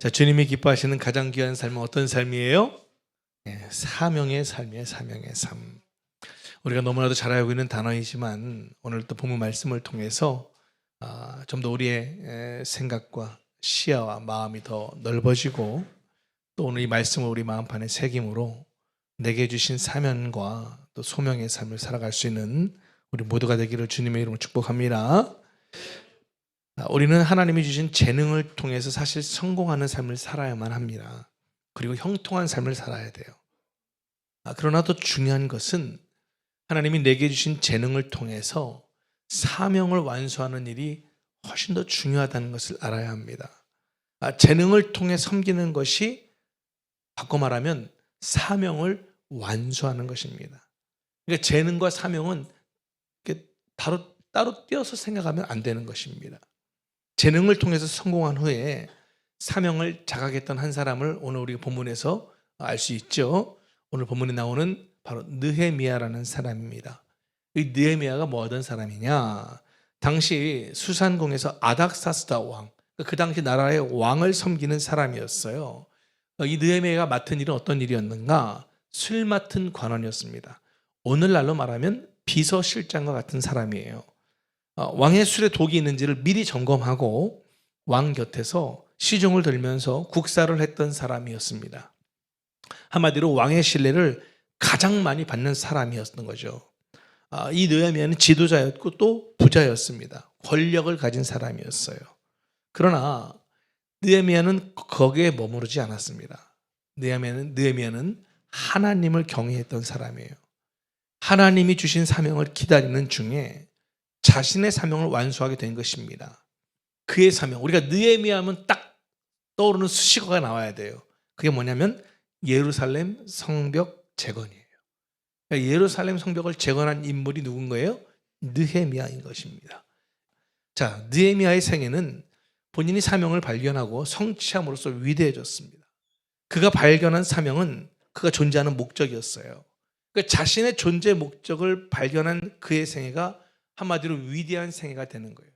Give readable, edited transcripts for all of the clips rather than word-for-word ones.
자, 주님이 기뻐하시는 가장 귀한 삶은 어떤 삶이에요? 사명의 삶이에요. 사명의 삶. 우리가 너무나도 잘 알고 있는 단어이지만 오늘 또 본문 말씀을 통해서 좀 더 우리의 생각과 시야와 마음이 더 넓어지고 또 오늘 이 말씀을 우리 마음판에 새김으로 내게 주신 사명과 또 소명의 삶을 살아갈 수 있는 우리 모두가 되기를 주님의 이름으로 축복합니다. 우리는 하나님이 주신 재능을 통해서 사실 성공하는 삶을 살아야만 합니다. 그리고 형통한 삶을 살아야 돼요. 그러나 더 중요한 것은 하나님이 내게 주신 재능을 통해서 사명을 완수하는 일이 훨씬 더 중요하다는 것을 알아야 합니다. 재능을 통해 섬기는 것이 바꿔 말하면 사명을 완수하는 것입니다. 그러니까 재능과 사명은 따로 떼어서 생각하면 안 되는 것입니다. 재능을 통해서 성공한 후에 사명을 자각했던 한 사람을 오늘 우리 본문에서 알 수 있죠. 오늘 본문에 나오는 바로 느헤미야라는 사람입니다. 이 느헤미야가 뭐 하던 사람이냐? 당시 수산궁에서 아닥사스다 왕, 그 당시 나라의 왕을 섬기는 사람이었어요. 이 느헤미야가 맡은 일은 어떤 일이었는가? 술 맡은 관원이었습니다. 오늘날로 말하면 비서실장과 같은 사람이에요. 왕의 술에 독이 있는지를 미리 점검하고 왕 곁에서 시중을 들면서 국사를 했던 사람이었습니다. 한마디로 왕의 신뢰를 가장 많이 받는 사람이었던 거죠. 이 느헤미야는 지도자였고 또 부자였습니다. 권력을 가진 사람이었어요. 그러나 느헤미야는 거기에 머무르지 않았습니다. 느헤미야는 하나님을 경외했던 사람이에요. 하나님이 주신 사명을 기다리는 중에 자신의 사명을 완수하게 된 것입니다. 그의 사명, 우리가 느헤미야 하면 딱 떠오르는 수식어가 나와야 돼요. 그게 뭐냐면 예루살렘 성벽 재건이에요. 그러니까 예루살렘 성벽을 재건한 인물이 누군 거예요? 느헤미야인 것입니다. 자, 느헤미야의 생애는 본인이 사명을 발견하고 성취함으로써 위대해졌습니다. 그가 발견한 사명은 그가 존재하는 목적이었어요. 그러니까 자신의 존재 목적을 발견한 그의 생애가 한마디로 위대한 생애가 되는 거예요.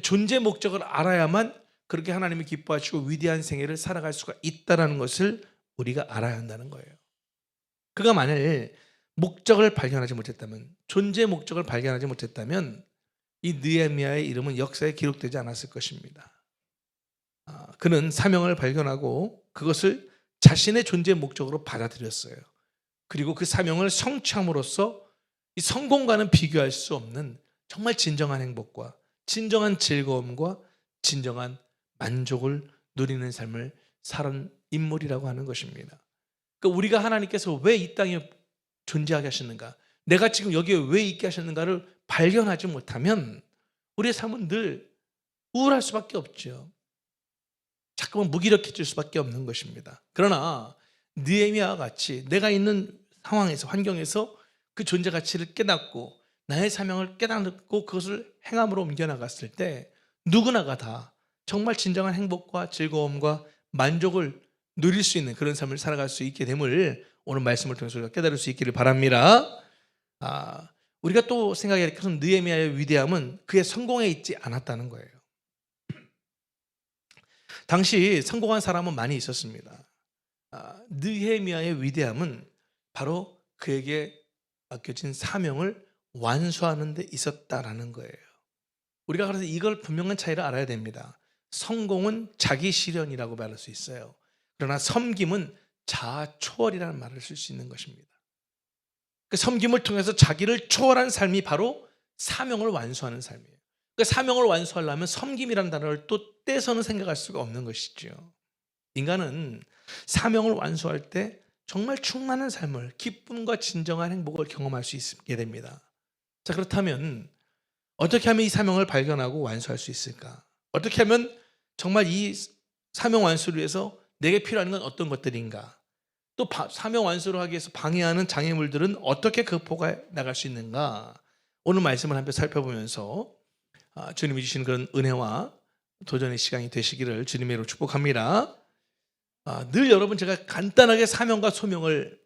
존재 목적을 알아야만 그렇게 하나님이 기뻐하시고 위대한 생애를 살아갈 수가 있다는 것을 우리가 알아야 한다는 거예요. 그가 만일 목적을 발견하지 못했다면, 존재 목적을 발견하지 못했다면 이 느헤미야의 이름은 역사에 기록되지 않았을 것입니다. 그는 사명을 발견하고 그것을 자신의 존재 목적으로 받아들였어요. 그리고 그 사명을 성취함으로써 이 성공과는 비교할 수 없는 정말 진정한 행복과 진정한 즐거움과 진정한 만족을 누리는 삶을 살은 인물이라고 하는 것입니다. 그러니까 우리가 하나님께서 왜 이 땅에 존재하게 하셨는가, 내가 지금 여기에 왜 있게 하셨는가를 발견하지 못하면 우리의 삶은 늘 우울할 수밖에 없죠. 자꾸만 무기력해질 수밖에 없는 것입니다. 그러나 느헤미야와 같이 내가 있는 상황에서, 환경에서 그 존재 가치를 깨닫고 나의 사명을 깨닫고 그것을 행함으로 옮겨나갔을 때 누구나가 다 정말 진정한 행복과 즐거움과 만족을 누릴 수 있는 그런 삶을 살아갈 수 있게 됨을 오늘 말씀을 통해서 우리가 깨달을 수 있기를 바랍니다. 우리가 또 생각해야 할 것은 느헤미야의 위대함은 그의 성공에 있지 않았다는 거예요. 당시 성공한 사람은 많이 있었습니다. 느헤미야의 위대함은 바로 그에게 맡겨진 사명을 완수하는 데 있었다라는 거예요. 우리가 그래서 이걸 분명한 차이를 알아야 됩니다. 성공은 자기 실현이라고 말할 수 있어요. 그러나 섬김은 자아 초월이라는 말을 쓸 수 있는 것입니다. 그 섬김을 통해서 자기를 초월한 삶이 바로 사명을 완수하는 삶이에요. 그 사명을 완수하려면 섬김이라는 단어를 또 떼서는 생각할 수가 없는 것이죠. 인간은 사명을 완수할 때 정말 충만한 삶을, 기쁨과 진정한 행복을 경험할 수 있게 됩니다. 자, 그렇다면 어떻게 하면 이 사명을 발견하고 완수할 수 있을까? 어떻게 하면 정말 이 사명 완수를 위해서 내게 필요한 건 어떤 것들인가? 또 사명 완수를 하기 위해서 방해하는 장애물들은 어떻게 극복해 나갈 수 있는가? 오늘 말씀을 한번 살펴보면서 주님이 주신 그런 은혜와 도전의 시간이 되시기를 주님의 이름으로 축복합니다. 늘 여러분, 제가 간단하게 사명과 소명을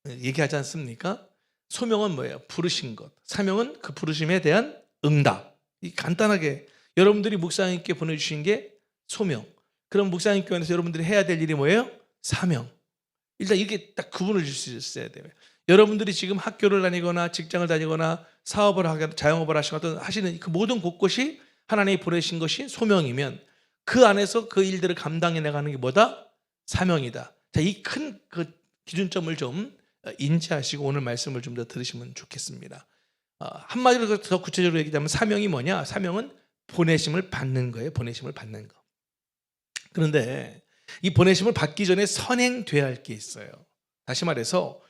얘기하지 않습니까? 소명은 뭐예요? 부르신 것. 사명은 그 부르심에 대한 응답. 이 간단하게 여러분들이 묵상님께 보내주신 게 소명. 그럼 목사님 교회에서 여러분들이 해야 될 일이 뭐예요? 사명. 일단 이렇게 딱 구분을 줄 수 있어야 돼요. 여러분들이 지금 학교를 다니거나 직장을 다니거나 사업을 하거나 자영업을 하시거나 하시는 그 모든 곳곳이 하나님이 보내신 것이 소명이면 그 안에서 그 일들을 감당해 나가는 게 뭐다? 사명이다. 자, 이 큰 그 기준점을 좀 인지하시고 오늘 말씀을 좀 더 들으시면 좋겠습니다. 한마디로 더 구체적으로 얘기하면 사명이 뭐냐? 사명은 보내심을 받는 거예요. 보내심을 받는 거. 그런데 이 보내심을 받기 전에 선행돼야 할 게 있어요. 다시 말해서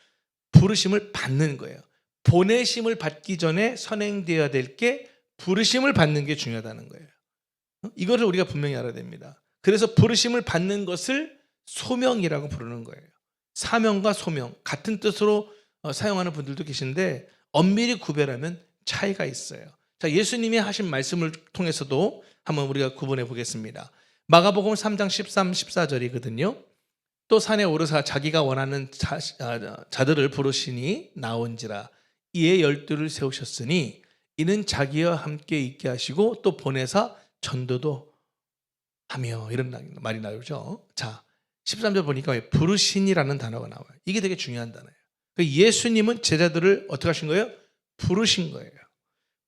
부르심을 받는 거예요. 보내심을 받기 전에 선행되어야 될 게 부르심을 받는 게 중요하다는 거예요. 이거를 우리가 분명히 알아야 됩니다. 그래서 부르심을 받는 것을 소명이라고 부르는 거예요. 사명과 소명 같은 뜻으로 사용하는 분들도 계신데 엄밀히 구별하면 차이가 있어요. 자, 예수님이 하신 말씀을 통해서도 한번 우리가 구분해 보겠습니다. 마가복음 3장 13, 14절이거든요. 또 산에 오르사 자기가 원하는 자들을 부르시니 나온지라. 이에 12를 세우셨으니 이는 자기와 함께 있게 하시고 또 보내사 전도도 하며, 이런 말이 나오죠. 자, 13절 보니까 왜 부르신이라는 단어가 나와요. 이게 되게 중요한 단어예요. 예수님은 제자들을 어떻게 하신 거예요? 부르신 거예요.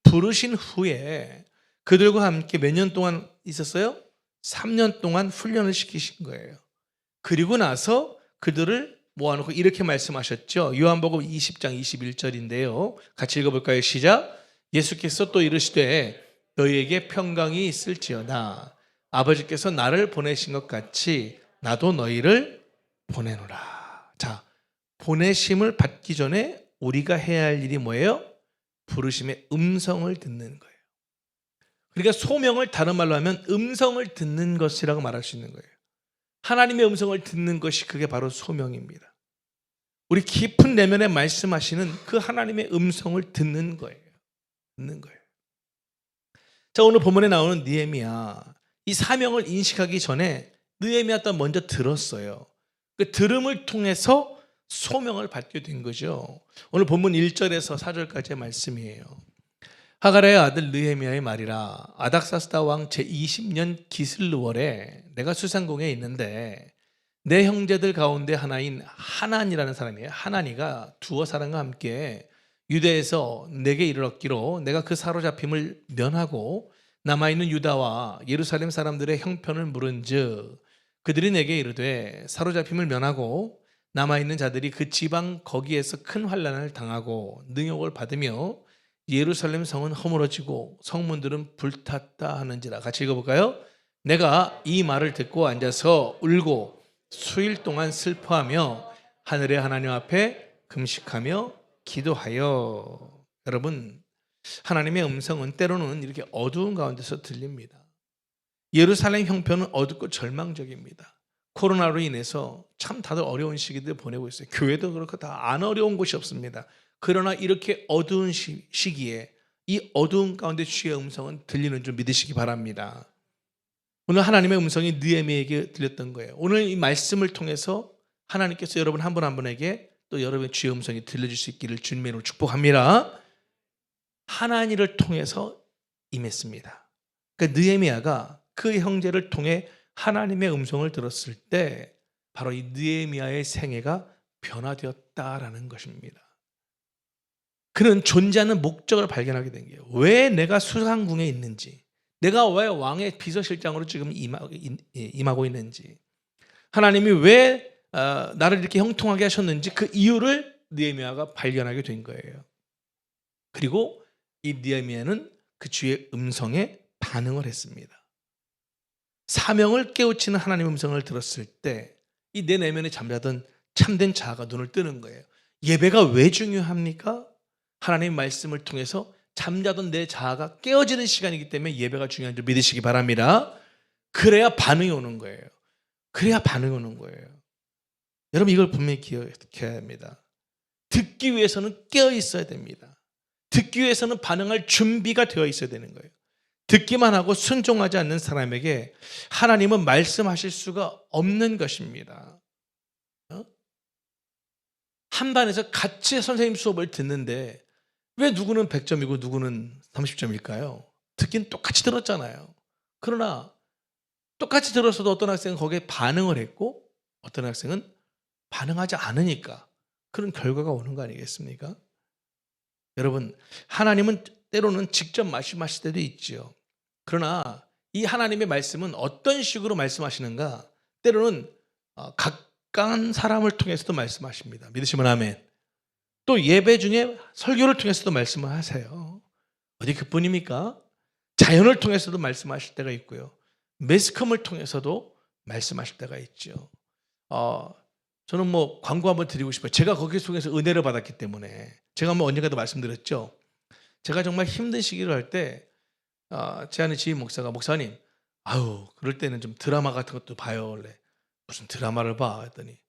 부르신 후에 그들과 함께 몇 년 동안 있었어요? 3년 동안 훈련을 시키신 거예요. 그리고 나서 그들을 모아놓고 이렇게 말씀하셨죠. 요한복음 20장 21절인데요. 같이 읽어볼까요? 시작. 예수께서 또 이르시되 너희에게 평강이 있을지어다. 아버지께서 나를 보내신 것 같이 나도 너희를 보내노라. 자, 보내심을 받기 전에 우리가 해야 할 일이 뭐예요? 부르심의 음성을 듣는 거예요. 그러니까 소명을 다른 말로 하면 음성을 듣는 것이라고 말할 수 있는 거예요. 하나님의 음성을 듣는 것이 그게 바로 소명입니다. 우리 깊은 내면에 말씀하시는 그 하나님의 음성을 듣는 거예요. 듣는 거예요. 자, 오늘 본문에 나오는 느헤미야, 이 사명을 인식하기 전에 느헤미야 또한 먼저 들었어요. 그 들음을 통해서 소명을 받게 된 거죠. 오늘 본문 1절에서 4절까지의 말씀이에요. 하가랴의 아들 느헤미야의 말이라. 아닥사스다 왕 제20년 기슬르월에 내가 수상궁에 있는데 내 형제들 가운데 하나인 하난이라는 사람이에요. 하난이가 두어 사람과 함께 유대에서 내게 이르렀기로 내가 그 사로잡힘을 면하고 남아있는 유다와 예루살렘 사람들의 형편을 물은즉 그들이 내게 이르되 사로잡힘을 면하고 남아있는 자들이 그 지방 거기에서 큰 환난을 당하고 능욕을 받으며 예루살렘 성은 허물어지고 성문들은 불탔다 하는지라. 같이 읽어볼까요? 내가 이 말을 듣고 앉아서 울고 수일 동안 슬퍼하며 하늘의 하나님 앞에 금식하며 기도하여. 여러분, 하나님의 음성은 때로는 이렇게 어두운 가운데서 들립니다. 예루살렘 형편은 어둡고 절망적입니다. 코로나로 인해서 참 다들 어려운 시기들 보내고 있어요. 교회도 그렇고 다 안 어려운 곳이 없습니다. 그러나 이렇게 어두운 시기에 이 어두운 가운데 주의 음성은 들리는 줄 믿으시기 바랍니다. 오늘 하나님의 음성이 느헤미야에게 들렸던 거예요. 오늘 이 말씀을 통해서 하나님께서 여러분 한 분 한 분에게 또 여러분의 주의 음성이 들려줄 수 있기를 주님의 이름으로 축복합니다. 하나님을 통해서 임했습니다. 그러니까 느헤미야가 그 형제를 통해 하나님의 음성을 들었을 때 바로 이 느헤미야의 생애가 변화되었다라는 것입니다. 그는 존재하는 목적을 발견하게 된 거예요. 왜 내가 수상궁에 있는지, 내가 왜 왕의 비서실장으로 지금 임하고 있는지, 하나님이 왜 나를 이렇게 형통하게 하셨는지 그 이유를 느헤미야가 발견하게 된 거예요. 그리고 이 느헤미야는 그 주의 음성에 반응을 했습니다. 사명을 깨우치는 하나님의 음성을 들었을 때 이 내 내면에 잠자던 참된 자아가 눈을 뜨는 거예요. 예배가 왜 중요합니까? 하나님의 말씀을 통해서 잠자던 내 자아가 깨어지는 시간이기 때문에 예배가 중요한 줄 믿으시기 바랍니다. 그래야 반응이 오는 거예요. 그래야 반응이 오는 거예요. 여러분, 이걸 분명히 기억해야 합니다. 듣기 위해서는 깨어 있어야 됩니다. 듣기 위해서는 반응할 준비가 되어 있어야 되는 거예요. 듣기만 하고 순종하지 않는 사람에게 하나님은 말씀하실 수가 없는 것입니다. 한 반에서 같이 선생님 수업을 듣는데 왜 누구는 100점이고 누구는 30점일까요? 듣긴 똑같이 들었잖아요. 그러나 똑같이 들었어도 어떤 학생은 거기에 반응을 했고 어떤 학생은 반응하지 않으니까 그런 결과가 오는 거 아니겠습니까? 여러분, 하나님은 때로는 직접 말씀하실 때도 있지요. 그러나 이 하나님의 말씀은 어떤 식으로 말씀하시는가? 때로는 가까운 사람을 통해서도 말씀하십니다. 믿으시면 아멘. 또 예배 중에 설교를 통해서도 말씀을 하세요. 어디 그뿐입니까? 자연을 통해서도 말씀하실 때가 있고요. 매스컴을 통해서도 말씀하실 때가 있죠. 저는 뭐 광고 한번 드리고 싶어요. 제가 거기 속에서 은혜를 받았기 때문에. 제가 한번 언젠가도 말씀드렸죠. 제가 정말 힘든 시기를 할 때 제 아는 지인 목사가 목사님, 그럴 때는 좀 드라마 같은 것도 봐요. 원래 무슨 드라마를 봐 했더니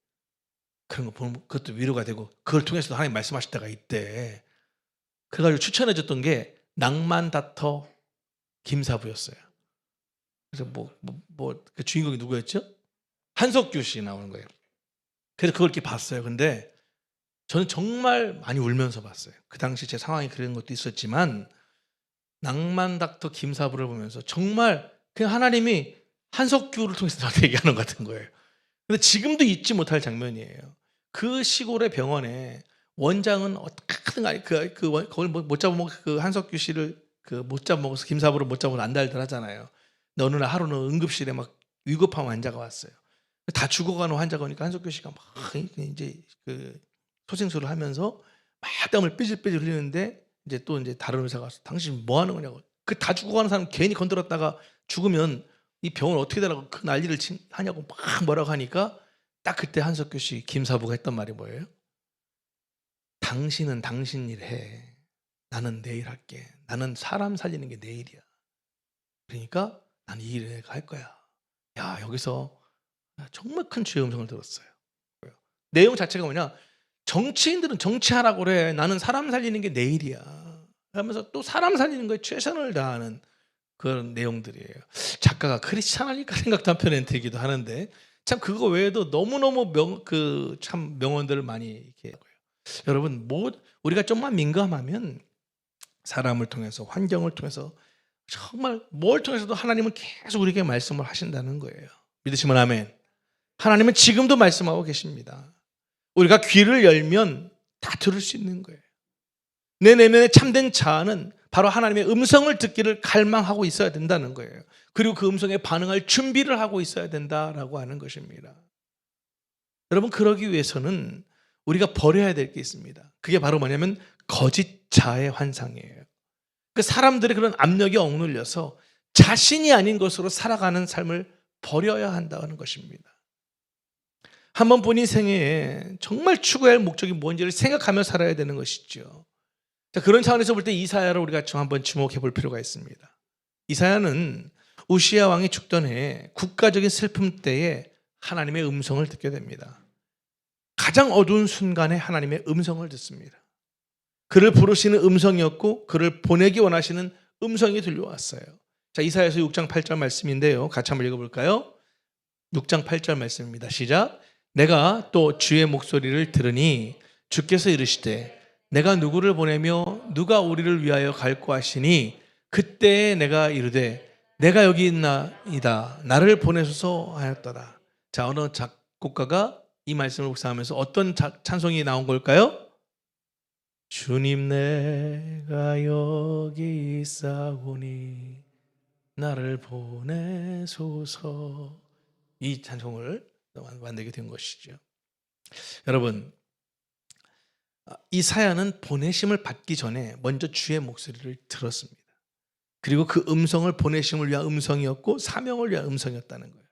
그런 거 보면 그것도 위로가 되고 그걸 통해서도 하나님 말씀하실 때가 있대. 그래가지고 추천해 줬던 게 낭만닥터 김사부였어요. 그래서 그 주인공이 누구였죠? 한석규 씨 나오는 거예요. 그래서 그걸 이렇게 봤어요. 근데 저는 정말 많이 울면서 봤어요. 그 당시 제 상황이 그런 것도 있었지만 낭만닥터 김사부를 보면서 정말 그냥 하나님이 한석규를 통해서 저한테 얘기하는 것 같은 거예요. 근데 지금도 잊지 못할 장면이에요. 그 시골의 병원에 원장은 어떻게든 간에 그걸 못 잡아먹어 그 한석규 씨를 못 잡아먹어서 김사부를 못 잡아먹어서 안달들 하잖아요. 근데 어느 날 하루는 응급실에 막 위급한 환자가 왔어요. 다 죽어가는 환자가 오니까 한석규 씨가 막 이제 소생술을 하면서 막 땀을 삐질삐질 흘리는데 이제 다른 의사가 와서 당신 뭐 하는 거냐고. 그 다 죽어가는 사람 괜히 건드렸다가 죽으면 이 병원 어떻게 되라고 그 난리를 하냐고 막 뭐라고 하니까 딱 그때 한석규 씨 김사부가 했던 말이 뭐예요? 당신은 당신 일 해. 나는 내 일 할게. 나는 사람 살리는 게 내 일이야. 그러니까 나는 이 일을 내가 할 거야. 야, 여기서 정말 큰 주의 음성을 들었어요. 내용 자체가 뭐냐? 정치인들은 정치하라고 그래. 나는 사람 살리는 게 내 일이야. 하면서 또 사람 살리는 거에 최선을 다하는 그런 내용들이에요. 작가가 크리스찬 아닐까 생각도 한편엔 들기도 하는데 참 그거 외에도 너무너무 참 명언들을 많이 이렇게 하고요. 여러분, 우리가 좀만 민감하면 사람을 통해서 환경을 통해서 정말 뭘 통해서도 하나님은 계속 우리에게 말씀을 하신다는 거예요. 믿으시면 아멘. 하나님은 지금도 말씀하고 계십니다. 우리가 귀를 열면 다 들을 수 있는 거예요. 내 내면에 참된 자아는 바로 하나님의 음성을 듣기를 갈망하고 있어야 된다는 거예요. 그리고 그 음성에 반응할 준비를 하고 있어야 된다라고 하는 것입니다. 여러분, 그러기 위해서는 우리가 버려야 될 게 있습니다. 그게 바로 뭐냐면 거짓 자아의 환상이에요. 그 사람들의 그런 압력에 억눌려서 자신이 아닌 것으로 살아가는 삶을 버려야 한다는 것입니다. 한번 본인 생애에 정말 추구할 목적이 뭔지를 생각하며 살아야 되는 것이죠. 자, 그런 차원에서 볼 때 이사야를 우리가 좀 한번 주목해 볼 필요가 있습니다. 이사야는 우시야 왕이 죽던 해 국가적인 슬픔 때에 하나님의 음성을 듣게 됩니다. 가장 어두운 순간에 하나님의 음성을 듣습니다. 그를 부르시는 음성이었고 그를 보내기 원하시는 음성이 들려왔어요. 자, 이사야서 6장 8절 말씀인데요. 같이 한번 읽어볼까요? 6장 8절 말씀입니다. 시작. 내가 또 주의 목소리를 들으니 주께서 이르시되 내가 누구를 보내며 누가 우리를 위하여 갈고 하시니 그때에 내가 이르되 내가 여기 있나이다 나를 보내소서 하였더라. 자, 어느 작곡가가 이 말씀을 묵상하면서 어떤 찬송이 나온 걸까요? 주님 내가 여기 있사오니 나를 보내소서. 이 찬송을 만들게 된 것이죠. 여러분, 이사야는 보내심을 받기 전에 먼저 주의 목소리를 들었습니다. 그리고 그 음성을 보내심을 위한 음성이었고 사명을 위한 음성이었다는 거예요.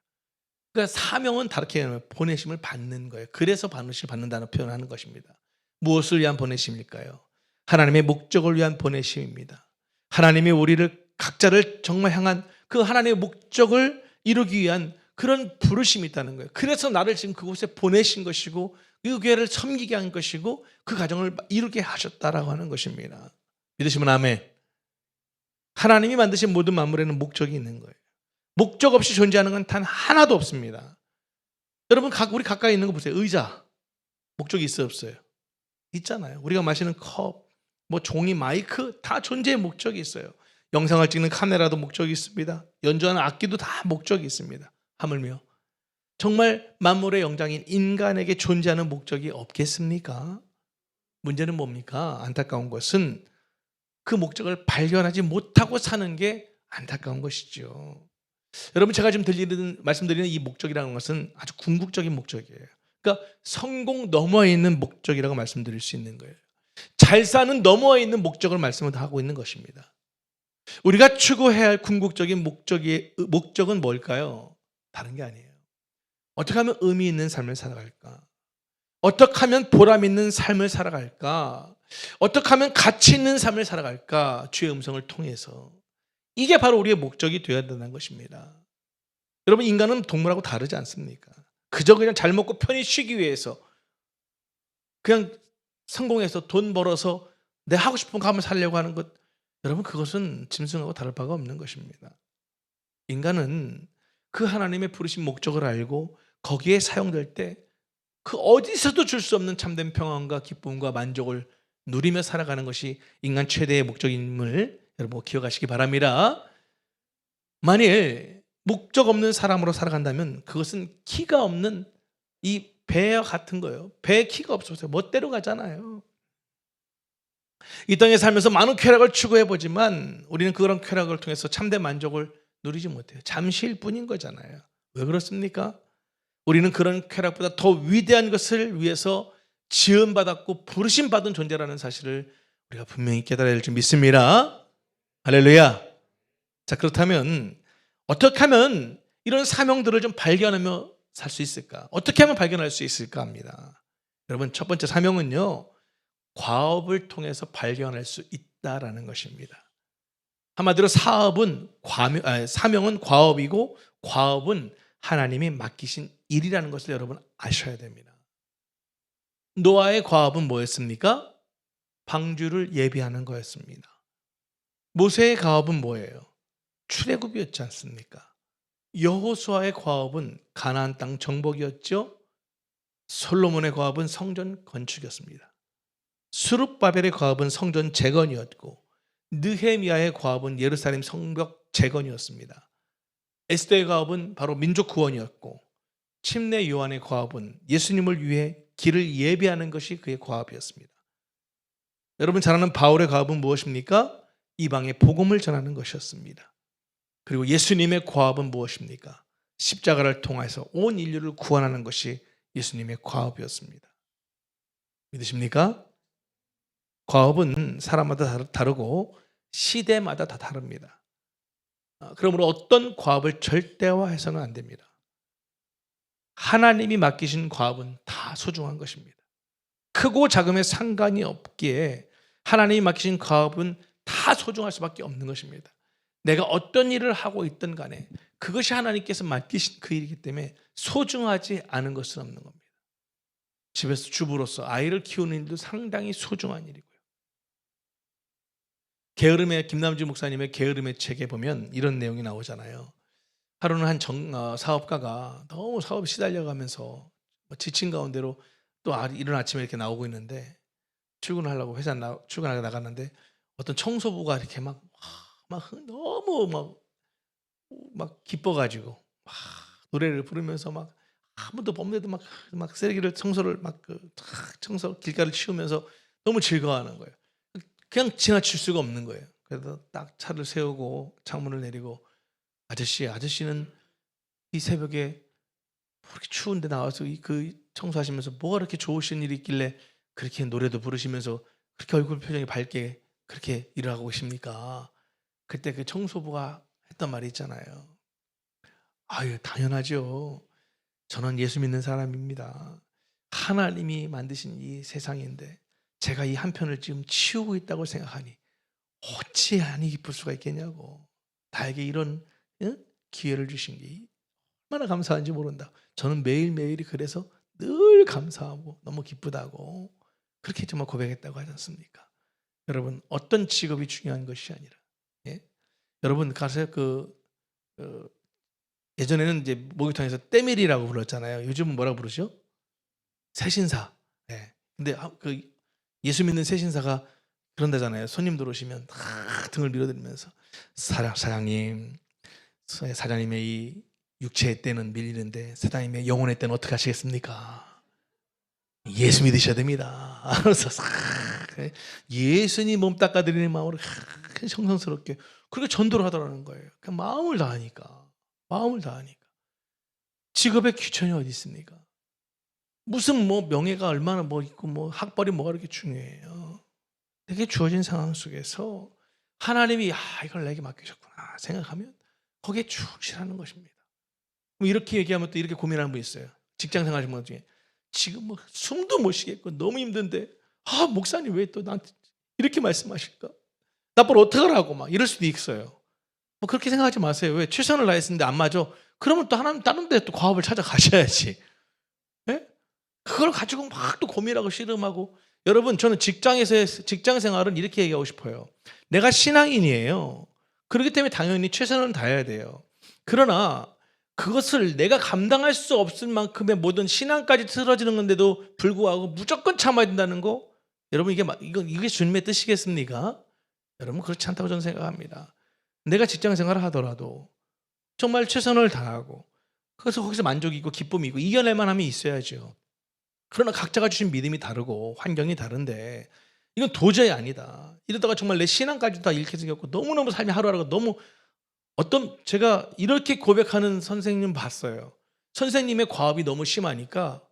그러니까 사명은 다르게 하면 보내심을 받는 거예요. 그래서 보내심을 받는다는 표현을 하는 것입니다. 무엇을 위한 보내심일까요? 하나님의 목적을 위한 보내심입니다. 하나님이 우리를 각자를 정말 향한 그 하나님의 목적을 이루기 위한 그런 부르심이 있다는 거예요. 그래서 나를 지금 그곳에 보내신 것이고 그 교회를 섬기게 한 것이고 그 가정을 이루게 하셨다라고 하는 것입니다. 믿으시면 아멘. 하나님이 만드신 모든 만물에는 목적이 있는 거예요. 목적 없이 존재하는 건 단 하나도 없습니다. 여러분, 우리 가까이 있는 거 보세요. 의자. 목적이 있어요, 없어요? 있잖아요. 우리가 마시는 컵, 종이, 마이크 다 존재의 목적이 있어요. 영상을 찍는 카메라도 목적이 있습니다. 연주하는 악기도 다 목적이 있습니다. 하물며 정말 만물의 영장인 인간에게 존재하는 목적이 없겠습니까? 문제는 뭡니까? 안타까운 것은 그 목적을 발견하지 못하고 사는 게 안타까운 것이죠. 여러분, 제가 지금 말씀드리는 이 목적이라는 것은 아주 궁극적인 목적이에요. 그러니까 성공 너머에 있는 목적이라고 말씀드릴 수 있는 거예요. 잘 사는 너머에 있는 목적을 말씀을 하고 있는 것입니다. 우리가 추구해야 할 궁극적인 목적은 뭘까요? 다른 게 아니에요. 어떻게 하면 의미 있는 삶을 살아갈까? 어떻게 하면 보람 있는 삶을 살아갈까? 어떻게 하면 가치 있는 삶을 살아갈까? 주의 음성을 통해서. 이게 바로 우리의 목적이 되어야 된다는 것입니다. 여러분, 인간은 동물하고 다르지 않습니까? 그냥 잘 먹고 편히 쉬기 위해서, 그냥 성공해서 돈 벌어서 내 하고 싶은 거 하면 살려고 하는 것, 여러분, 그것은 짐승하고 다를 바가 없는 것입니다. 인간은 그 하나님의 부르신 목적을 알고 거기에 사용될 때 그 어디서도 줄 수 없는 참된 평안과 기쁨과 만족을 누리며 살아가는 것이 인간 최대의 목적임을 여러분 기억하시기 바랍니다. 만일 목적 없는 사람으로 살아간다면 그것은 키가 없는 이 배와 같은 거예요. 배에 키가 없어서 멋대로 가잖아요. 이 땅에 살면서 많은 쾌락을 추구해보지만 우리는 그런 쾌락을 통해서 참된 만족을 누리지 못해요. 잠시일 뿐인 거잖아요. 왜 그렇습니까? 우리는 그런 쾌락보다 더 위대한 것을 위해서 지음받았고 부르심받은 존재라는 사실을 우리가 분명히 깨달아야 할 줄 믿습니다. 할렐루야. 자, 그렇다면 어떻게 하면 이런 사명들을 좀 발견하며 살 수 있을까? 어떻게 하면 발견할 수 있을까 합니다. 여러분, 첫 번째 사명은요, 과업을 통해서 발견할 수 있다라는 것입니다. 한마디로 사명은 과업이고 과업은 하나님이 맡기신 일이라는 것을 여러분 아셔야 됩니다. 노아의 과업은 뭐였습니까? 방주를 예비하는 거였습니다. 모세의 과업은 뭐예요? 출애굽이었지 않습니까? 여호수아의 과업은 가나안 땅 정복이었죠. 솔로몬의 과업은 성전 건축이었습니다. 스룹바벨의 과업은 성전 재건이었고 느헤미야의 과업은 예루살렘 성벽 재건이었습니다. 에스더의 과업은 바로 민족 구원이었고 침례 요한의 과업은 예수님을 위해 길을 예비하는 것이 그의 과업이었습니다. 여러분 잘 아는 바울의 과업은 무엇입니까? 이방의 복음을 전하는 것이었습니다. 그리고 예수님의 과업은 무엇입니까? 십자가를 통해서 온 인류를 구원하는 것이 예수님의 과업이었습니다. 믿으십니까? 과업은 사람마다 다르고 시대마다 다 다릅니다. 그러므로 어떤 과업을 절대화해서는 안 됩니다. 하나님이 맡기신 과업은 다 소중한 것입니다. 크고 작음에 상관이 없기에 하나님이 맡기신 과업은 다 소중할 수밖에 없는 것입니다. 내가 어떤 일을 하고 있든 간에 그것이 하나님께서 맡기신 그 일이기 때문에 소중하지 않은 것은 없는 겁니다. 집에서 주부로서 아이를 키우는 일도 상당히 소중한 일이고요. 김남주 목사님의 게으름의 책에 보면 이런 내용이 나오잖아요. 하루는 한 사업가가 너무 사업에 시달려가면서 지친 가운데로 또 이른 아침에 이렇게 나오고 있는데 출근하려고 출근하러 나갔는데 어떤 청소부가 이렇게 막 너무 막 기뻐가지고 막 노래를 부르면서 막 아무도 없는데도 막 쓰레기를 청소를 청소 길가를 치우면서 너무 즐거워하는 거예요. 그냥 지나칠 수가 없는 거예요. 그래서 딱 차를 세우고 창문을 내리고 아저씨는 이 새벽에 그렇게 추운데 나와서 그 청소하시면서 뭐가 그렇게 좋으신 일이 있길래 그렇게 노래도 부르시면서 그렇게 얼굴 표정이 밝게 그렇게 일을 하고 계십니까? 그때 그 청소부가 했던 말이 있잖아요. 아유, 당연하죠. 저는 예수 믿는 사람입니다. 하나님이 만드신 이 세상인데 제가 이 한편을 지금 치우고 있다고 생각하니 어찌 아니 기쁠 수가 있겠냐고. 나에게 이런 기회를 주신 게 얼마나 감사한지 모른다. 저는 매일매일이 그래서 늘 감사하고 너무 기쁘다고 그렇게 정말 고백했다고 하지 않습니까? 여러분, 어떤 직업이 중요한 것이 아니라 여러분 가서 예전에는 이제 목욕탕에서 때밀이라고 불렀잖아요. 요즘은 뭐라고 부르죠? 새신사. 근데 그 예수 믿는 새신사가 그런다잖아요. 손님들 오시면 등을 밀어드리면서 사장님, 사장님의 이 육체의 때는 밀리는데 사장님의 영혼의 때는 어떻게 하시겠습니까? 예수 믿으셔야 됩니다. 그래서 예수님 몸 닦아드리는 마음으로 정성스럽게 그렇게 전도를 하더라는 거예요. 마음을 다하니까. 직업에 귀천이 어디 있습니까? 무슨 명예가 얼마나 있고 학벌이 뭐가 그렇게 중요해요. 내게 주어진 상황 속에서 하나님이 이걸 내게 맡기셨구나 생각하면 거기에 충실하는 것입니다. 이렇게 얘기하면 또 이렇게 고민하는 분 있어요. 직장 생활 하시는 분 중에 지금 숨도 못 쉬겠고 너무 힘든데 목사님 왜 또 나한테 이렇게 말씀하실까? 나 뭘 어떡하라고 막 이럴 수도 있어요. 그렇게 생각하지 마세요. 왜 최선을 다했는데 안 맞아? 그러면 또 하나님 다른 데 또 과업을 찾아가셔야지. 네? 그걸 가지고 막 또 고민하고 씨름하고. 여러분, 저는 직장 생활은 이렇게 얘기하고 싶어요. 내가 신앙인이에요. 그렇기 때문에 당연히 최선을 다해야 돼요. 그러나 그것을 내가 감당할 수 없을 만큼의 모든 신앙까지 틀어지는 건데도 불구하고 무조건 참아야 된다는 거, 여러분 이게 주님의 뜻이겠습니까? 여러분 그렇지 않다고 저는 생각합니다. 내가 직장 생활을 하더라도 정말 최선을 다하고 그래서 거기서 만족이 있고 기쁨이 있고 이겨낼 만함이 있어야죠. 그러나 각자가 주신 믿음이 다르고 환경이 다른데 이건 도저히 아니다. 이러다가 정말 내 신앙까지 다 잃게 생겼고 너무너무 삶이 하루하루가 너무 제가 이렇게 고백하는 선생님 봤어요. 선생님의 과업이 너무 심하니까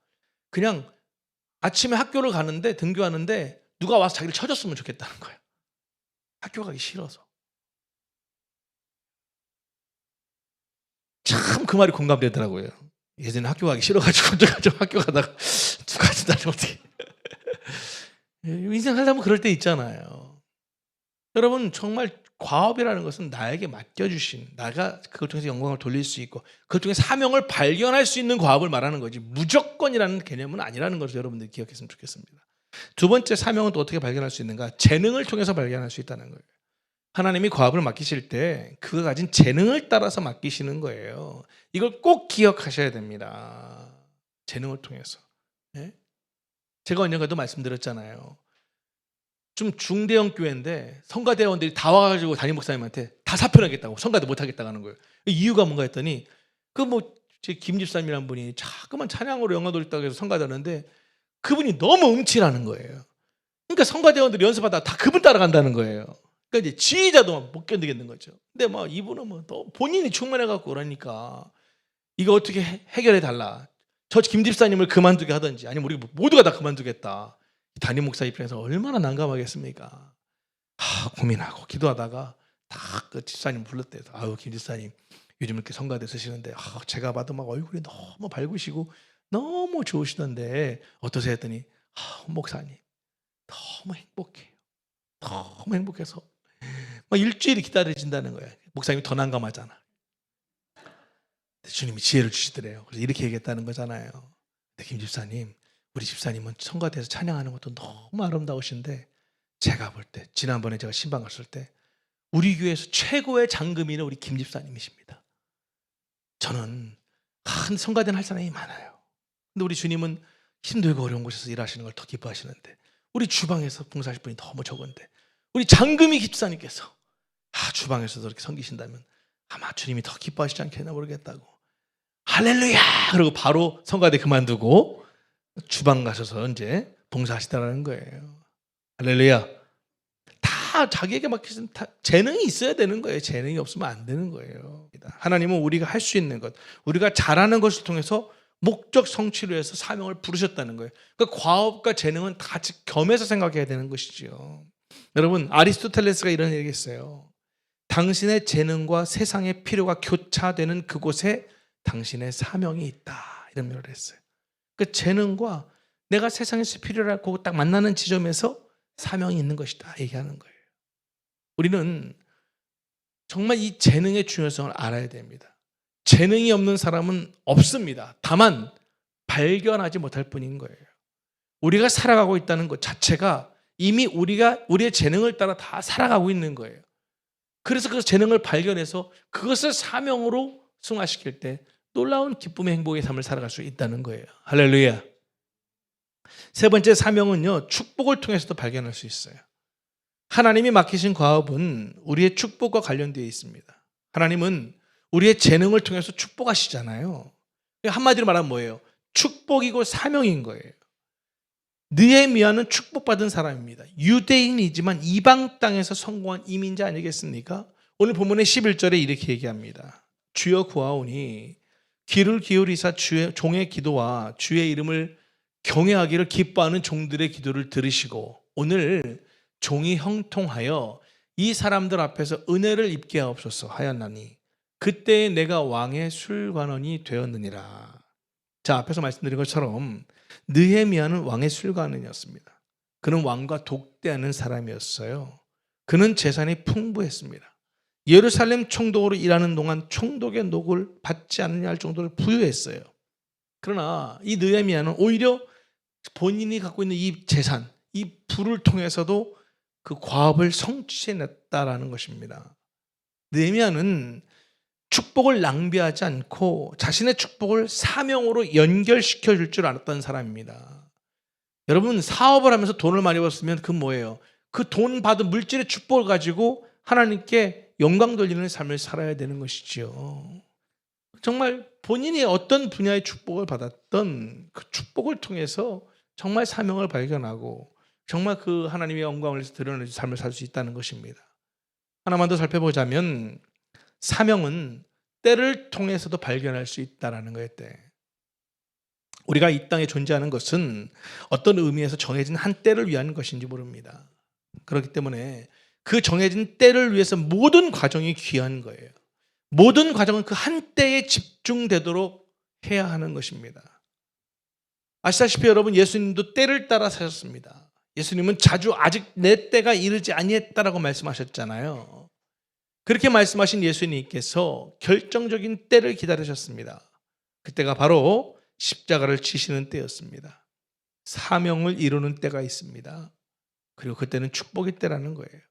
그냥 아침에 학교를 가는데 등교하는데 누가 와서 자기를 쳐줬으면 좋겠다는 거예요. 학교 가기 싫어서. 참 그 말이 공감되더라고요. 예전에 학교 가기 싫어가지고 학교 가다가 누가 나를 어떻게 인생 살다 보면 그럴 때 있잖아요. 여러분 정말 과업이라는 것은 나에게 맡겨주신, 내가 그것 통해서 영광을 돌릴 수 있고 그것 중에 사명을 발견할 수 있는 과업을 말하는 거지 무조건이라는 개념은 아니라는 것을 여러분들이 기억했으면 좋겠습니다. 두 번째, 사명은 또 어떻게 발견할 수 있는가? 재능을 통해서 발견할 수 있다는 거예요. 하나님이 과업을 맡기실 때 그가 가진 재능을 따라서 맡기시는 거예요. 이걸 꼭 기억하셔야 됩니다. 재능을 통해서. 네? 제가 언젠가도 말씀드렸잖아요. 좀 중대형 교회인데 성가대원들이 다 와가지고 담임 목사님한테 다 사표내겠다고, 성가대 못하겠다고 하는 거예요. 이유가 뭔가 했더니 제 김 집사님이라는 분이 자꾸만 찬양으로 영광 돌렸다고 해서 성가대하는데 그분이 너무 음치라는 거예요. 그러니까 성가대원들이 연습하다가 다 그분 따라간다는 거예요. 그러니까 이제 지휘자도 못 견디겠는 거죠. 근데 이분은 또 본인이 충만해갖고 그러니까 이거 어떻게 해결해 달라. 저 김 집사님을 그만두게 하든지 아니면 우리 모두가 다 그만두겠다. 담임 목사 입장에서 얼마나 난감하겠습니까? 고민하고 기도하다가 딱 그 집사님 불렀대요. 김 집사님 요즘 이렇게 성가대 쓰시는데 제가 봐도 막 얼굴이 너무 밝으시고 너무 좋으시던데 어떠세요? 했더니 목사님 너무 행복해요. 너무 행복해서 일주일이 기다려진다는 거예요. 목사님이 더 난감하잖아. 주님이 지혜를 주시더래요. 그래서 이렇게 얘기했다는 거잖아요. 근데 김 집사님, 우리 집사님은 성가대에서 찬양하는 것도 너무 아름다우신데 제가 볼 때 지난번에 제가 신방 갔을 때 우리 교회에서 최고의 장금이는 우리 김 집사님이십니다. 저는 큰 성가대는 할 사람이 많아요. 근데 우리 주님은 힘들고 어려운 곳에서 일하시는 걸 더 기뻐하시는데 우리 주방에서 봉사하실 분이 너무 적은데 우리 장금이 집사님께서 주방에서도 이렇게 섬기신다면 아마 주님이 더 기뻐하시지 않겠나 모르겠다고 할렐루야! 그리고 바로 성가대 그만두고 주방 가셔서 이제 봉사하시다라는 거예요. 할렐루야! 다 자기에게 맡기신 재능이 있어야 되는 거예요. 재능이 없으면 안 되는 거예요. 하나님은 우리가 할 수 있는 것, 우리가 잘하는 것을 통해서 목적 성취를 위해서 사명을 부르셨다는 거예요. 그러니까 과업과 재능은 같이 겸해서 생각해야 되는 것이죠. 여러분, 아리스토텔레스가 이런 얘기했어요. 당신의 재능과 세상의 필요가 교차되는 그곳에 당신의 사명이 있다. 이런 말을 했어요. 그 재능과 내가 세상에서 필요하고 딱 만나는 지점에서 사명이 있는 것이다. 얘기하는 거예요. 우리는 정말 이 재능의 중요성을 알아야 됩니다. 재능이 없는 사람은 없습니다. 다만 발견하지 못할 뿐인 거예요. 우리가 살아가고 있다는 것 자체가 이미 우리의 재능을 따라 다 살아가고 있는 거예요. 그래서 그 재능을 발견해서 그것을 사명으로 승화시킬 때 놀라운 기쁨의 행복의 삶을 살아갈 수 있다는 거예요. 할렐루야. 세 번째, 사명은요, 축복을 통해서도 발견할 수 있어요. 하나님이 맡기신 과업은 우리의 축복과 관련되어 있습니다. 하나님은 우리의 재능을 통해서 축복하시잖아요. 한마디로 말하면 뭐예요? 축복이고 사명인 거예요. 느헤미야는 축복받은 사람입니다. 유대인이지만 이방 땅에서 성공한 이민자 아니겠습니까? 오늘 본문의 11절에 이렇게 얘기합니다. 주여 구하오니 귀를 기울이사 주의 종의 기도와 주의 이름을 경외하기를 기뻐하는 종들의 기도를 들으시고 오늘 종이 형통하여 이 사람들 앞에서 은혜를 입게 하옵소서 하였나니 그때에 내가 왕의 술관원이 되었느니라. 자, 앞에서 말씀드린 것처럼 느헤미야는 왕의 술관원이었습니다. 그는 왕과 독대하는 사람이었어요. 그는 재산이 풍부했습니다. 예루살렘 총독으로 일하는 동안 총독의 녹을 받지 않느냐 할 정도로 부유했어요. 그러나 이 느헤미야는 오히려 본인이 갖고 있는 이 재산, 이 부를 통해서도 그 과업을 성취해냈다라는 것입니다. 느헤미야는 축복을 낭비하지 않고 자신의 축복을 사명으로 연결시켜 줄 줄 알았던 사람입니다. 여러분, 사업을 하면서 돈을 많이 벌었으면 그 뭐예요? 그 돈 받은 물질의 축복을 가지고 하나님께 영광 돌리는 삶을 살아야 되는 것이지요. 정말 본인이 어떤 분야의 축복을 받았던 그 축복을 통해서 정말 사명을 발견하고 정말 그 하나님의 영광을 드러내는 삶을 살 수 있다는 것입니다. 하나만 더 살펴보자면 사명은 때를 통해서도 발견할 수 있다는 거예요. 때. 우리가 이 땅에 존재하는 것은 어떤 의미에서 정해진 한 때를 위한 것인지 모릅니다. 그렇기 때문에 그 정해진 때를 위해서 모든 과정이 귀한 거예요. 모든 과정은 그 한 때에 집중되도록 해야 하는 것입니다. 아시다시피 여러분, 예수님도 때를 따라 사셨습니다. 예수님은 자주 아직 내 때가 이르지 아니했다라고 말씀하셨잖아요. 그렇게 말씀하신 예수님께서 결정적인 때를 기다리셨습니다. 그때가 바로 십자가를 지시는 때였습니다. 사명을 이루는 때가 있습니다. 그리고 그때는 축복의 때라는 거예요.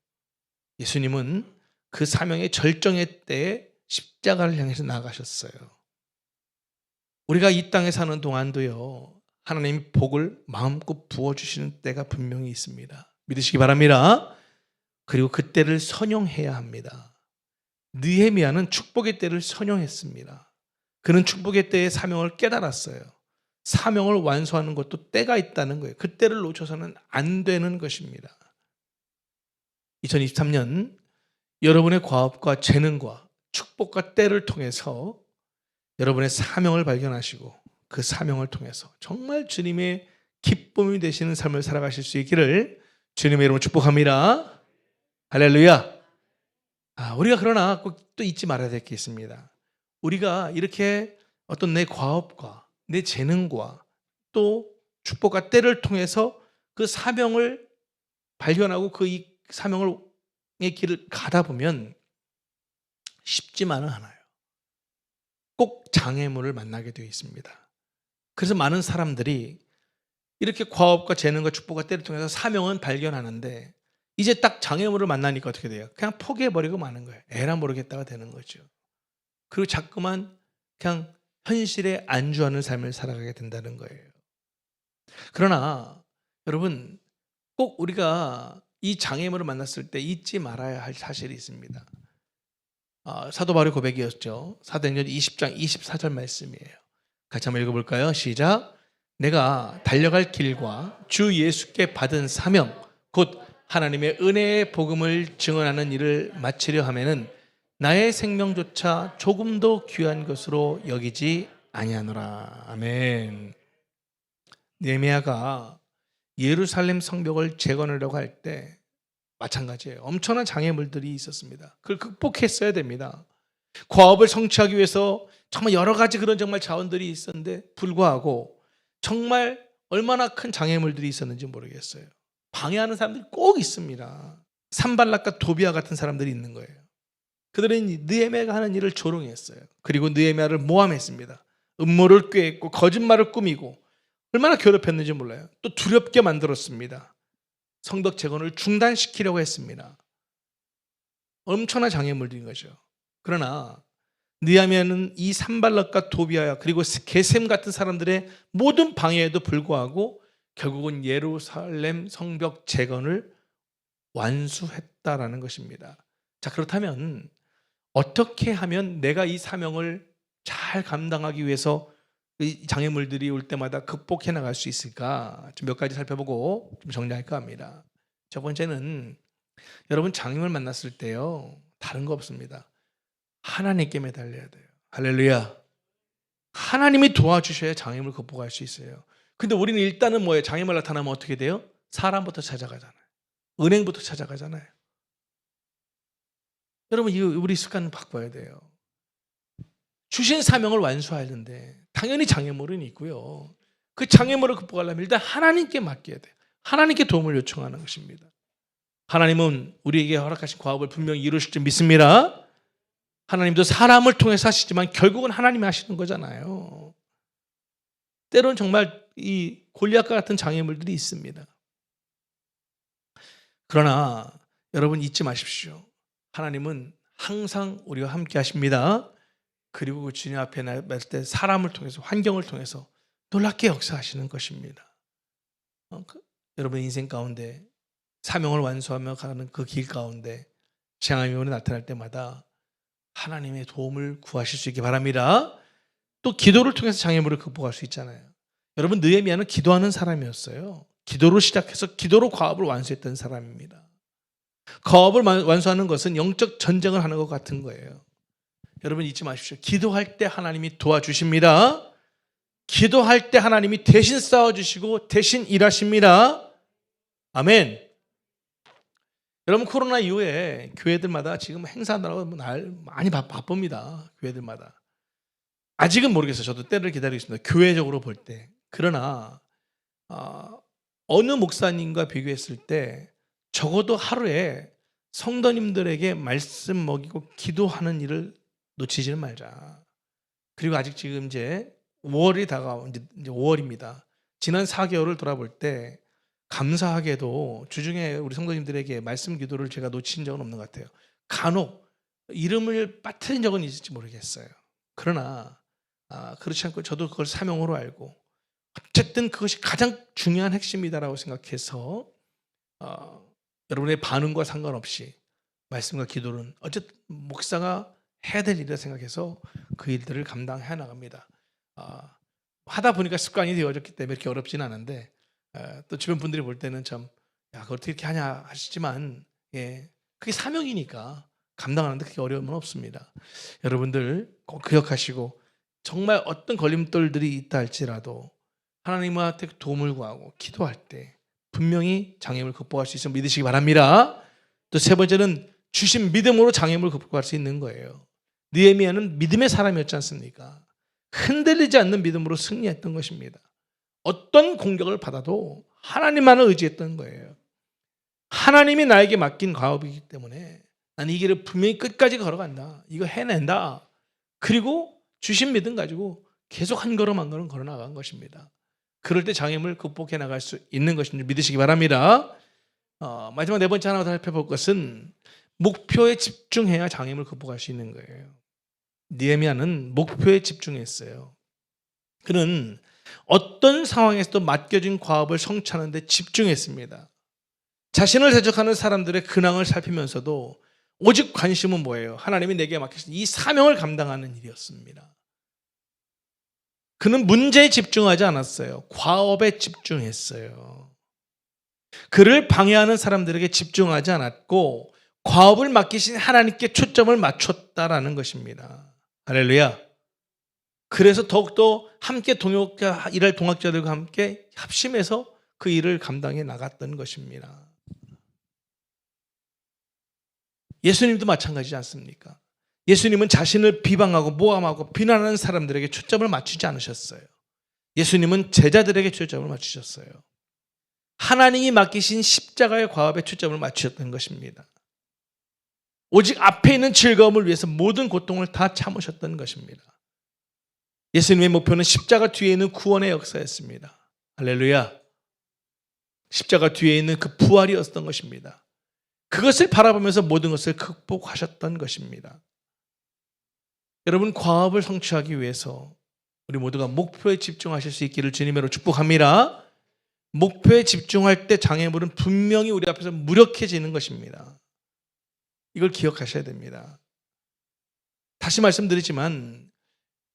예수님은 그 사명의 절정의 때에 십자가를 향해서 나가셨어요. 우리가 이 땅에 사는 동안도요, 하나님이 복을 마음껏 부어주시는 때가 분명히 있습니다. 믿으시기 바랍니다. 그리고 그 때를 선용해야 합니다. 느헤미야는 축복의 때를 선용했습니다. 그는 축복의 때의 사명을 깨달았어요. 사명을 완수하는 것도 때가 있다는 거예요. 그 때를 놓쳐서는 안 되는 것입니다. 2023년 여러분의 과업과 재능과 축복과 때를 통해서 여러분의 사명을 발견하시고 그 사명을 통해서 정말 주님의 기쁨이 되시는 삶을 살아가실 수 있기를 주님의 이름으로 축복합니다. 할렐루야. 우리가 그러나 꼭 또 잊지 말아야 될 게 있습니다. 우리가 이렇게 어떤 내 과업과 내 재능과 또 축복과 때를 통해서 그 사명을 발견하고 그 이 사명의 길을 가다 보면 쉽지만은 않아요. 꼭 장애물을 만나게 되어 있습니다. 그래서 많은 사람들이 이렇게 과업과 재능과 축복과 때를 통해서 사명은 발견하는데 이제 딱 장애물을 만나니까 어떻게 돼요? 그냥 포기해버리고 마는 거예요. 에라 모르겠다가 되는 거죠. 그리고 자꾸만 그냥 현실에 안주하는 삶을 살아가게 된다는 거예요. 그러나 여러분, 꼭 우리가 이 장애물을 만났을 때 잊지 말아야 할 사실이 있습니다. 사도 바울의 고백이었죠. 사도행전 20장 24절 말씀이에요. 같이 한번 읽어볼까요? 시작. 내가 달려갈 길과 주 예수께 받은 사명 곧 하나님의 은혜의 복음을 증언하는 일을 마치려 하면은 나의 생명조차 조금도 귀한 것으로 여기지 아니하노라. 아멘. 느헤미야가 예루살렘 성벽을 재건하려고 할 때 마찬가지예요. 엄청난 장애물들이 있었습니다. 그걸 극복했어야 됩니다. 과업을 성취하기 위해서 정말 여러 가지 그런 정말 자원들이 있었는데 불구하고 정말 얼마나 큰 장애물들이 있었는지 모르겠어요. 방해하는 사람들이 꼭 있습니다. 산발락과 도비아 같은 사람들이 있는 거예요. 그들은 느헤미야가 하는 일을 조롱했어요. 그리고 느헤미야를 모함했습니다. 음모를 꾀했고 거짓말을 꾸미고 얼마나 괴롭혔는지 몰라요. 또 두렵게 만들었습니다. 성벽 재건을 중단시키려고 했습니다. 엄청난 장애물들인 거죠. 그러나 느헤미야는 이 산발락과 도비아 그리고 게셈 같은 사람들의 모든 방해에도 불구하고 결국은 예루살렘 성벽 재건을 완수했다라는 것입니다. 자, 그렇다면 어떻게 하면 내가 이 사명을 잘 감당하기 위해서 이 장애물들이 올 때마다 극복해 나갈 수 있을까? 좀 몇 가지 살펴보고 좀 정리할까 합니다. 첫 번째는 여러분 장애물 만났을 때요, 다른 거 없습니다. 하나님께 매달려야 돼요. 할렐루야. 하나님이 도와주셔야 장애물 극복할 수 있어요. 근데 우리는 일단은 뭐예요? 장애물 나타나면 어떻게 돼요? 사람부터 찾아가잖아요. 은행부터 찾아가잖아요. 여러분, 이 우리 습관 바꿔야 돼요. 주신 사명을 완수하는데 당연히 장애물은 있고요. 그 장애물을 극복하려면 일단 하나님께 맡겨야 돼요. 하나님께 도움을 요청하는 것입니다. 하나님은 우리에게 허락하신 과업을 분명히 이루실 줄 믿습니다. 하나님도 사람을 통해서 하시지만 결국은 하나님이 하시는 거잖아요. 때로는 정말 이 골리앗과 같은 장애물들이 있습니다. 그러나 여러분 잊지 마십시오. 하나님은 항상 우리와 함께 하십니다. 그리고 그 주님 앞에 나갈 때 사람을 통해서, 환경을 통해서 놀랍게 역사하시는 것입니다. 여러분 인생 가운데 사명을 완수하며 가는 그 길 가운데 장애물이 나타날 때마다 하나님의 도움을 구하실 수 있기 바랍니다. 또 기도를 통해서 장애물을 극복할 수 있잖아요. 여러분 느헤미야는 기도하는 사람이었어요. 기도로 시작해서 기도로 과업을 완수했던 사람입니다. 과업을 완수하는 것은 영적 전쟁을 하는 것 같은 거예요. 여러분 잊지 마십시오. 기도할 때 하나님이 도와주십니다. 기도할 때 하나님이 대신 싸워주시고 대신 일하십니다. 아멘. 여러분 코로나 이후에 교회들마다 지금 행사하느라고 많이 바쁩니다. 교회들마다. 아직은 모르겠어요. 저도 때를 기다리고 있습니다. 교회적으로 볼 때. 그러나 어느 목사님과 비교했을 때 적어도 하루에 성도님들에게 말씀 먹이고 기도하는 일을 놓치지는 말자. 그리고 아직 지금 이제 5월이 다가온 이제 5월입니다. 지난 4개월을 돌아볼 때 감사하게도 주중에 우리 성도님들에게 말씀 기도를 제가 놓친 적은 없는 것 같아요. 간혹 이름을 빠뜨린 적은 있을지 모르겠어요. 그러나 그렇지 않고 저도 그걸 사명으로 알고 어쨌든 그것이 가장 중요한 핵심이다라고 생각해서 여러분의 반응과 상관없이 말씀과 기도는 어쨌든 목사가 해야 될 일이라 생각해서 그 일들을 감당해 나갑니다. 하다 보니까 습관이 되어졌기 때문에 이렇게 어렵지는 않은데 또 주변 분들이 볼 때는 참 야, 그걸 어떻게 이렇게 하냐 하시지만 그게 사명이니까 감당하는데 그렇게 어려움은 없습니다. 여러분들 꼭 기억하시고 정말 어떤 걸림돌들이 있다 할지라도 하나님한테 도움을 구하고 기도할 때 분명히 장애물을 극복할 수 있음을 믿으시기 바랍니다. 또 세 번째는 주신 믿음으로 장애물을 극복할 수 있는 거예요. 느헤미야는 믿음의 사람이었지 않습니까? 흔들리지 않는 믿음으로 승리했던 것입니다. 어떤 공격을 받아도 하나님만을 의지했던 거예요. 하나님이 나에게 맡긴 과업이기 때문에 나는 이 길을 분명히 끝까지 걸어간다. 이거 해낸다. 그리고 주신 믿음 가지고 계속 한 걸음 한 걸음 걸어 나간 것입니다. 그럴 때 장애물 극복해 나갈 수 있는 것인 줄 믿으시기 바랍니다. 마지막 네 번째 하나 더 살펴볼 것은 목표에 집중해야 장애물 극복할 수 있는 거예요. 느헤미야는 목표에 집중했어요. 그는 어떤 상황에서도 맡겨진 과업을 성취하는 데 집중했습니다. 자신을 대적하는 사람들의 근황을 살피면서도 오직 관심은 뭐예요? 하나님이 내게 맡기신 이 사명을 감당하는 일이었습니다. 그는 문제에 집중하지 않았어요. 과업에 집중했어요. 그를 방해하는 사람들에게 집중하지 않았고 과업을 맡기신 하나님께 초점을 맞췄다라는 것입니다. 할렐루야. 그래서 더욱더 함께 일할 동역자들과 함께 합심해서 그 일을 감당해 나갔던 것입니다. 예수님도 마찬가지지 않습니까? 예수님은 자신을 비방하고 모함하고 비난하는 사람들에게 초점을 맞추지 않으셨어요. 예수님은 제자들에게 초점을 맞추셨어요. 하나님이 맡기신 십자가의 과업에 초점을 맞추셨던 것입니다. 오직 앞에 있는 즐거움을 위해서 모든 고통을 다 참으셨던 것입니다. 예수님의 목표는 십자가 뒤에 있는 구원의 역사였습니다. 할렐루야. 십자가 뒤에 있는 그 부활이었던 것입니다. 그것을 바라보면서 모든 것을 극복하셨던 것입니다. 여러분 과업을 성취하기 위해서 우리 모두가 목표에 집중하실 수 있기를 주님으로 축복합니다. 목표에 집중할 때 장애물은 분명히 우리 앞에서 무력해지는 것입니다. 이걸 기억하셔야 됩니다. 다시 말씀드리지만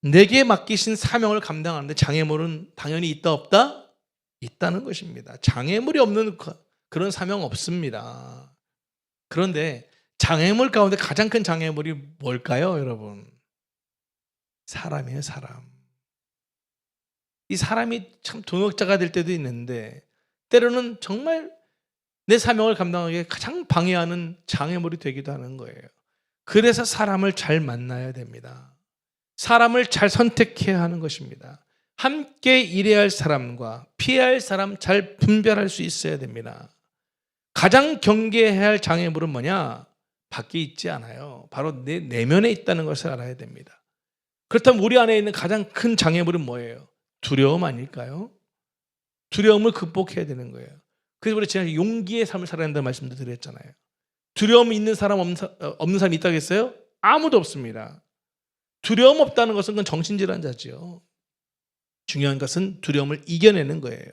내게 맡기신 사명을 감당하는데 장애물은 당연히 있다 없다? 있다는 것입니다. 장애물이 없는 그런 사명 없습니다. 그런데 장애물 가운데 가장 큰 장애물이 뭘까요, 여러분? 사람이에요, 사람. 이 사람이 참 동역자가 될 때도 있는데 때로는 정말 내 사명을 감당하기에 가장 방해하는 장애물이 되기도 하는 거예요. 그래서 사람을 잘 만나야 됩니다. 사람을 잘 선택해야 하는 것입니다. 함께 일해야 할 사람과 피해야 할 사람 잘 분별할 수 있어야 됩니다. 가장 경계해야 할 장애물은 뭐냐? 밖에 있지 않아요. 바로 내 내면에 있다는 것을 알아야 됩니다. 그렇다면 우리 안에 있는 가장 큰 장애물은 뭐예요? 두려움 아닐까요? 두려움을 극복해야 되는 거예요. 그래서 우리 제가 용기의 삶을 살아야 한다는 말씀도 드렸잖아요. 두려움이 있는 사람 없는 사람이 있다겠어요? 아무도 없습니다. 두려움 없다는 것은 그건 정신질환자죠. 중요한 것은 두려움을 이겨내는 거예요.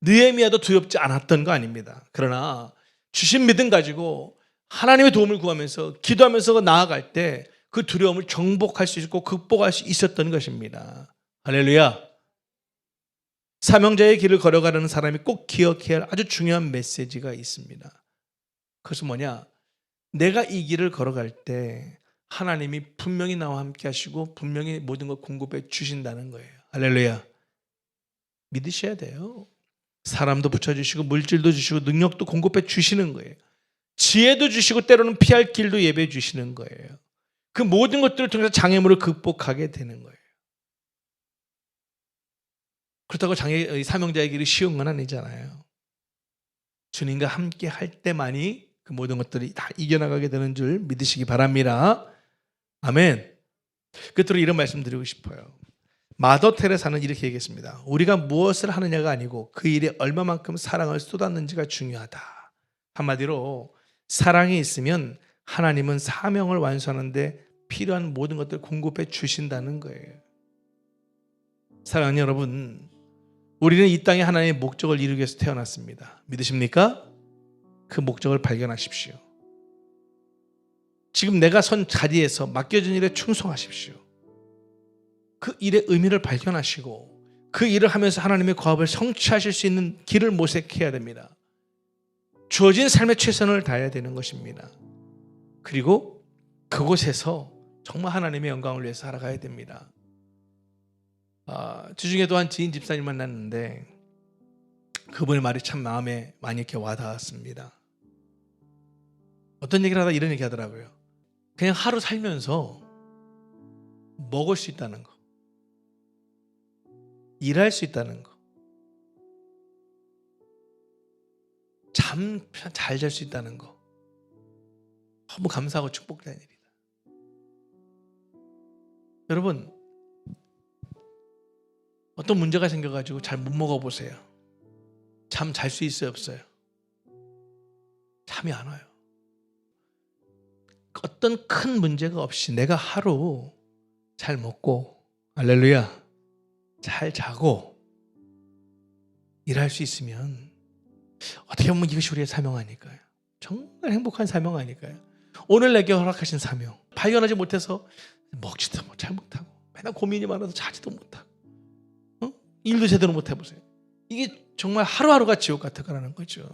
느헤미야도 두렵지 않았던 거 아닙니다. 그러나 주신 믿음 가지고 하나님의 도움을 구하면서 기도하면서 나아갈 때 그 두려움을 정복할 수 있고 극복할 수 있었던 것입니다. 할렐루야. 사명자의 길을 걸어가려는 사람이 꼭 기억해야 할 아주 중요한 메시지가 있습니다. 그것은 뭐냐? 내가 이 길을 걸어갈 때 하나님이 분명히 나와 함께 하시고 분명히 모든 걸 공급해 주신다는 거예요. 할렐루야. 믿으셔야 돼요. 사람도 붙여주시고 물질도 주시고 능력도 공급해 주시는 거예요. 지혜도 주시고 때로는 피할 길도 예배해 주시는 거예요. 그 모든 것들을 통해서 장애물을 극복하게 되는 거예요. 그렇다고 사명자의 길이 쉬운 건 아니잖아요. 주님과 함께 할 때만이 그 모든 것들이 다 이겨나가게 되는 줄 믿으시기 바랍니다. 아멘. 끝으로 이런 말씀 드리고 싶어요. 마더 테레사는 이렇게 얘기했습니다. 우리가 무엇을 하느냐가 아니고 그 일에 얼마만큼 사랑을 쏟았는지가 중요하다. 한마디로 사랑이 있으면 하나님은 사명을 완수하는데 필요한 모든 것들을 공급해 주신다는 거예요. 사랑하는 여러분, 우리는 이 땅에 하나님의 목적을 이루기 위해서 태어났습니다. 믿으십니까? 그 목적을 발견하십시오. 지금 내가 선 자리에서 맡겨진 일에 충성하십시오. 그 일의 의미를 발견하시고 그 일을 하면서 하나님의 과업을 성취하실 수 있는 길을 모색해야 됩니다. 주어진 삶의 최선을 다해야 되는 것입니다. 그리고 그곳에서 정말 하나님의 영광을 위해서 살아가야 됩니다. 주중에도 한 지인 집사님 만났는데 그분의 말이 참 마음에 많이 이렇게 와닿았습니다. 어떤 얘기를 하다 이런 얘기 하더라고요. 그냥 하루 살면서 먹을 수 있다는 거, 일할 수 있다는 거, 잠 잘 잘 수 있다는 거 너무 감사하고 축복되는 일이다. 여러분, 어떤 문제가 생겨가지고 잘 못 먹어보세요. 잠 잘 수 있어요, 없어요? 잠이 안 와요. 어떤 큰 문제가 없이 내가 하루 잘 먹고 할렐루야 잘 자고 일할 수 있으면 어떻게 보면 이것이 우리의 사명 아닐까요? 정말 행복한 사명 아닐까요? 오늘 내게 허락하신 사명 발견하지 못해서 먹지도 잘 못하고 맨날 고민이 많아서 자지도 못하고 일도 제대로 못 해보세요. 이게 정말 하루하루가 지옥 같을 거라는 거죠.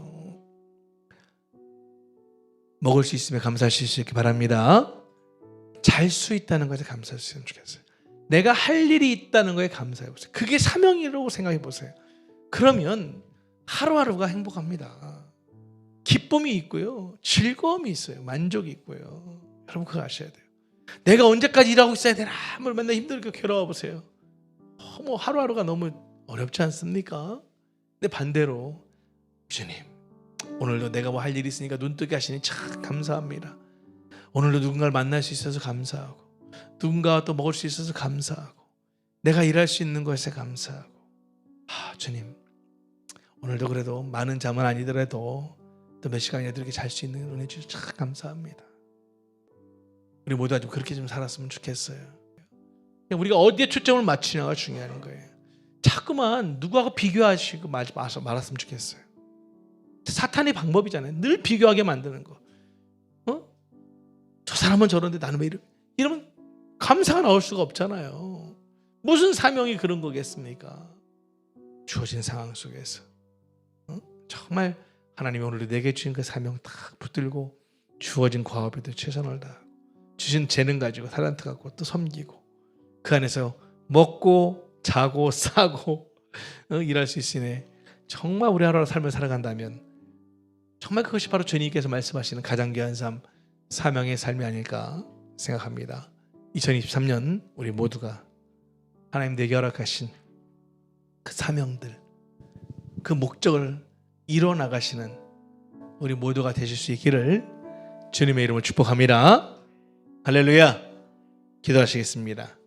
먹을 수 있으면 감사할 수 있기 바랍니다. 잘 수 있다는 것에 감사했으면 좋겠어요. 내가 할 일이 있다는 거에 감사해 보세요. 그게 사명이라고 생각해 보세요. 그러면 하루하루가 행복합니다. 기쁨이 있고요, 즐거움이 있어요, 만족이 있고요. 여러분 그거 아셔야 돼요. 내가 언제까지 일하고 있어야 되나 맨날 힘들게 괴로워 보세요. 뭐 하루하루가 너무 어렵지 않습니까? 근데 반대로 주님 오늘도 내가 뭐 할 일이 있으니까 눈뜨게 하시니 참 감사합니다. 오늘도 누군가를 만날 수 있어서 감사하고 누군가와 또 먹을 수 있어서 감사하고 내가 일할 수 있는 것에 감사하고 주님 오늘도 그래도 많은 잠은 아니더라도 또 몇 시간이라도 이렇게 잘 수 있는 은혜 주셔서 참 감사합니다. 우리 모두가 좀 그렇게 좀 살았으면 좋겠어요. 우리가 어디에 초점을 맞추냐가 중요한 거예요. 자꾸만 누구하고 비교하시고 말았으면 좋겠어요. 사탄의 방법이잖아요. 늘 비교하게 만드는 거. 저 사람은 저런데 나는 왜 이러면 감사가 나올 수가 없잖아요. 무슨 사명이 그런 거겠습니까? 주어진 상황 속에서 정말 하나님이 오늘 내게 주신 그 사명 딱 붙들고 주어진 과업에도 최선을 다하고 주신 재능 가지고 탤런트 갖고 또 섬기고 그 안에서 먹고 자고 싸고 일할 수 있으니 정말 우리 하루하루 삶을 살아간다면 정말 그것이 바로 주님께서 말씀하시는 가장 귀한 삶, 사명의 삶이 아닐까 생각합니다. 2023년 우리 모두가 하나님 내게 허락하신 그 사명들, 그 목적을 이뤄 나가시는 우리 모두가 되실 수 있기를 주님의 이름으로 축복합니다. 할렐루야. 기도하시겠습니다.